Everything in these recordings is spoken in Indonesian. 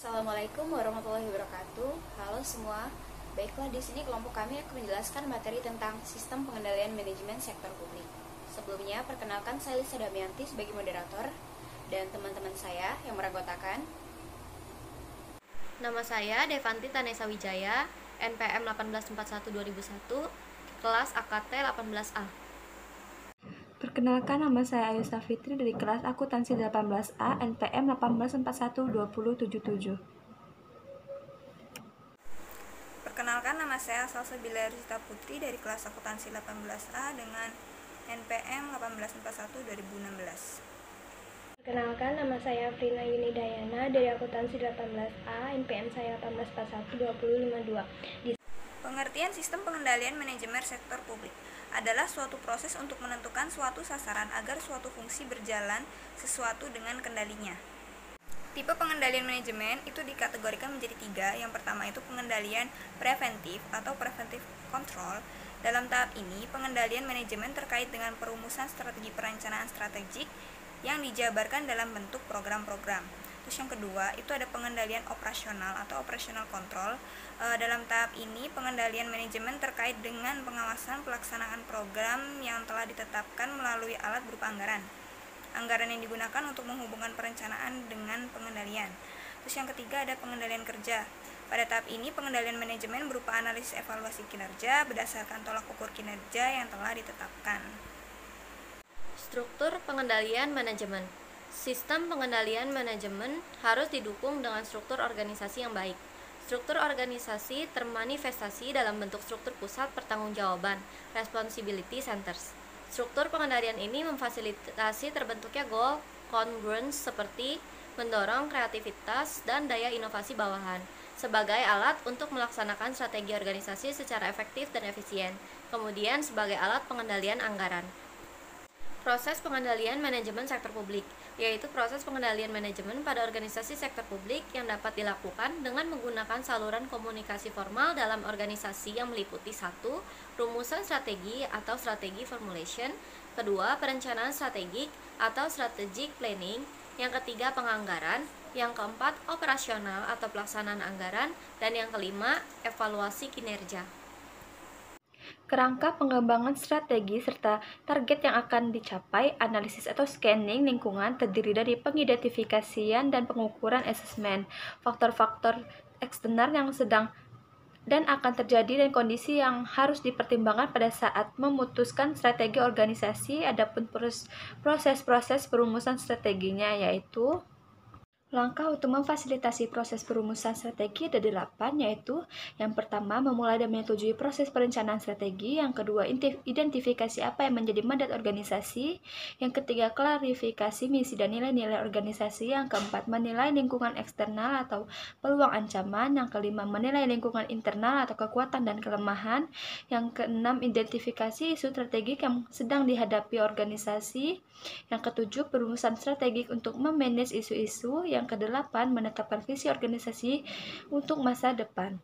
Assalamualaikum warahmatullahi wabarakatuh. Halo semua. Baiklah, di sini kelompok kami akan menjelaskan materi tentang sistem pengendalian manajemen sektor publik. Sebelumnya, perkenalkan saya Lisa Damianti sebagai moderator dan teman-teman saya yang meranggotakan. Nama saya Devanti Tanesa Wijaya, NPM 1841-2001, kelas AKT 18A. Perkenalkan, nama saya Ayusta Fitri dari kelas Akuntansi 18A, NPM 1841-2077. Perkenalkan, nama saya Salsabila Rita Putri dari kelas Akuntansi 18A dengan NPM 1841-2016. Perkenalkan, nama saya Frina Yunidayana dari Akuntansi 18A, NPM saya 1841-2052. Pengertian sistem pengendalian manajemen sektor publik adalah suatu proses untuk menentukan suatu sasaran agar suatu fungsi berjalan sesuatu dengan kendalinya. Tipe pengendalian manajemen itu dikategorikan menjadi 3. Yang pertama itu pengendalian preventif atau preventive control. Dalam tahap ini, pengendalian manajemen terkait dengan perumusan strategi perencanaan strategik yang dijabarkan dalam bentuk program-program. Terus yang kedua, itu ada pengendalian operasional atau operational control. Dalam tahap ini, pengendalian manajemen terkait dengan pengawasan pelaksanaan program yang telah ditetapkan melalui alat berupa anggaran. Anggaran yang digunakan untuk menghubungkan perencanaan dengan pengendalian. Terus yang ketiga, ada pengendalian kerja. Pada tahap ini, pengendalian manajemen berupa analisis evaluasi kinerja berdasarkan tolak ukur kinerja yang telah ditetapkan. Struktur pengendalian manajemen. Sistem pengendalian manajemen harus didukung dengan struktur organisasi yang baik. Struktur organisasi termanifestasi dalam bentuk struktur pusat pertanggungjawaban, responsibility centers. Struktur pengendalian ini memfasilitasi terbentuknya goal congruence seperti mendorong kreativitas dan daya inovasi bawahan sebagai alat untuk melaksanakan strategi organisasi secara efektif dan efisien, kemudian sebagai alat pengendalian anggaran. Proses pengendalian manajemen sektor publik, yaitu proses pengendalian manajemen pada organisasi sektor publik yang dapat dilakukan dengan menggunakan saluran komunikasi formal dalam organisasi yang meliputi 1. Rumusan strategi atau strategi formulation, 2. Perencanaan strategik atau strategic planning, yang ketiga penganggaran, yang keempat operasional atau pelaksanaan anggaran, dan yang kelima evaluasi kinerja. Kerangka pengembangan strategi serta target yang akan dicapai, analisis atau scanning lingkungan terdiri dari pengidentifikasian dan pengukuran asesmen, faktor-faktor eksternal yang sedang dan akan terjadi dan kondisi yang harus dipertimbangkan pada saat memutuskan strategi organisasi. Adapun proses-proses perumusan strateginya yaitu langkah untuk memfasilitasi proses perumusan strategi ada 8, yaitu yang pertama, memulai dan menyetujui proses perencanaan strategi. Yang kedua, identifikasi apa yang menjadi mandat organisasi. Yang ketiga, klarifikasi misi dan nilai-nilai organisasi. Yang keempat, menilai lingkungan eksternal atau peluang ancaman. Yang kelima, menilai lingkungan internal atau kekuatan dan kelemahan. Yang keenam, identifikasi isu strategik yang sedang dihadapi organisasi. Yang ketujuh, perumusan strategik untuk memanage isu-isu. Yang kedelapan, menetapkan visi organisasi untuk masa depan.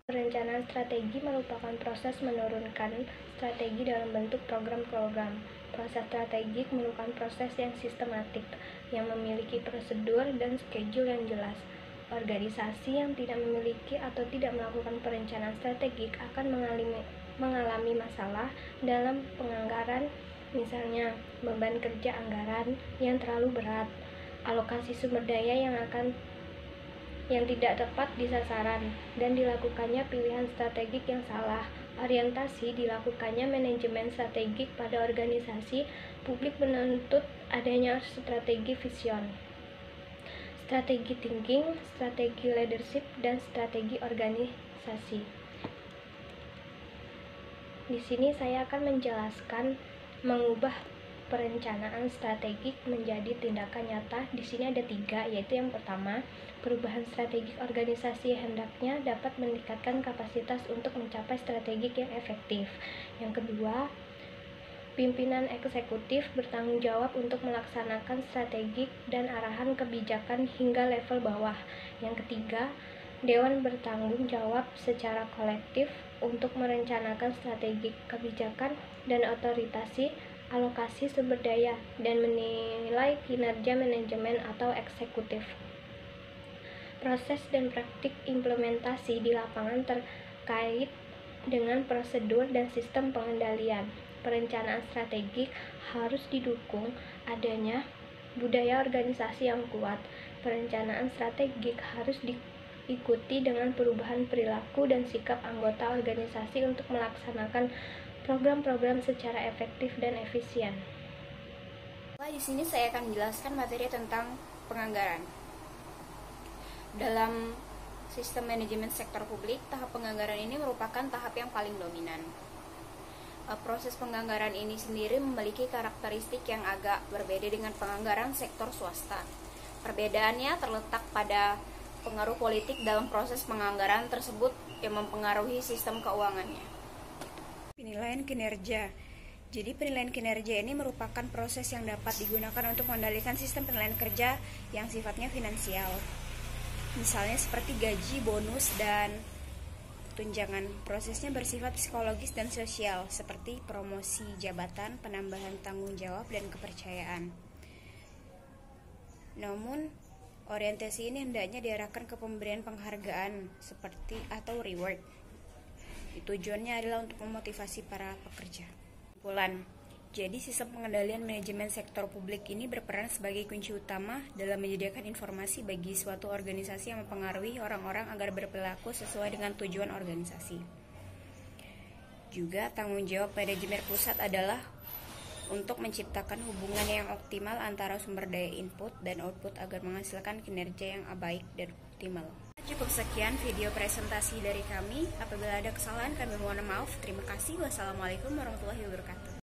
Perencanaan strategi merupakan proses menurunkan strategi dalam bentuk program-program. Proses strategik merupakan proses yang sistematik, yang memiliki prosedur dan schedule yang jelas. Organisasi yang tidak memiliki atau tidak melakukan perencanaan strategik akan mengalami masalah dalam penganggaran, misalnya beban kerja anggaran yang terlalu berat, alokasi sumber daya yang tidak tepat di sasaran, dan dilakukannya pilihan strategik yang salah. Orientasi dilakukannya manajemen strategik pada organisasi publik menuntut adanya strategi vision, strategi thinking, strategi leadership, dan strategi organisasi. Di sini saya akan menjelaskan mengubah perencanaan strategik menjadi tindakan nyata. Di sini ada 3, yaitu yang pertama, perubahan strategik organisasi hendaknya dapat meningkatkan kapasitas untuk mencapai strategik yang efektif. Yang kedua, pimpinan eksekutif bertanggung jawab untuk melaksanakan strategik dan arahan kebijakan hingga level bawah. Yang ketiga, Dewan bertanggung jawab secara kolektif untuk merencanakan strategik kebijakan dan otoritasi alokasi sumber daya, dan menilai kinerja manajemen atau eksekutif. proses dan praktik implementasi di lapangan terkait dengan prosedur dan sistem pengendalian. Perencanaan strategik harus didukung adanya budaya organisasi yang kuat. Perencanaan strategik harus diikuti dengan perubahan perilaku dan sikap anggota organisasi untuk melaksanakan program-program secara efektif dan efisien. Di sini saya akan menjelaskan materi tentang penganggaran. Dalam sistem manajemen sektor publik, tahap penganggaran ini merupakan tahap yang paling dominan. Proses penganggaran ini sendiri memiliki karakteristik yang agak berbeda dengan penganggaran sektor swasta. Perbedaannya terletak pada pengaruh politik dalam proses penganggaran tersebut yang mempengaruhi sistem keuangannya. Penilaian kinerja. Jadi penilaian kinerja ini merupakan proses yang dapat digunakan untuk mengendalikan sistem penilaian kerja yang sifatnya finansial. Misalnya seperti gaji, bonus, dan tunjangan. Prosesnya bersifat psikologis dan sosial, seperti promosi jabatan, penambahan tanggung jawab, dan kepercayaan. Namun, orientasi ini hendaknya diarahkan ke pemberian penghargaan seperti atau reward. Tujuannya adalah untuk memotivasi para pekerja. Kesimpulan. Jadi, sistem pengendalian manajemen sektor publik ini berperan sebagai kunci utama dalam menyediakan informasi bagi suatu organisasi yang mempengaruhi orang-orang agar berperilaku sesuai dengan tujuan organisasi. Juga tanggung jawab manajemen pusat adalah untuk menciptakan hubungan yang optimal antara sumber daya input dan output agar menghasilkan kinerja yang baik dan optimal. Cukup sekian video presentasi dari kami. Apabila ada kesalahan, kami mohon maaf. Terima kasih. Wassalamualaikum warahmatullahi wabarakatuh.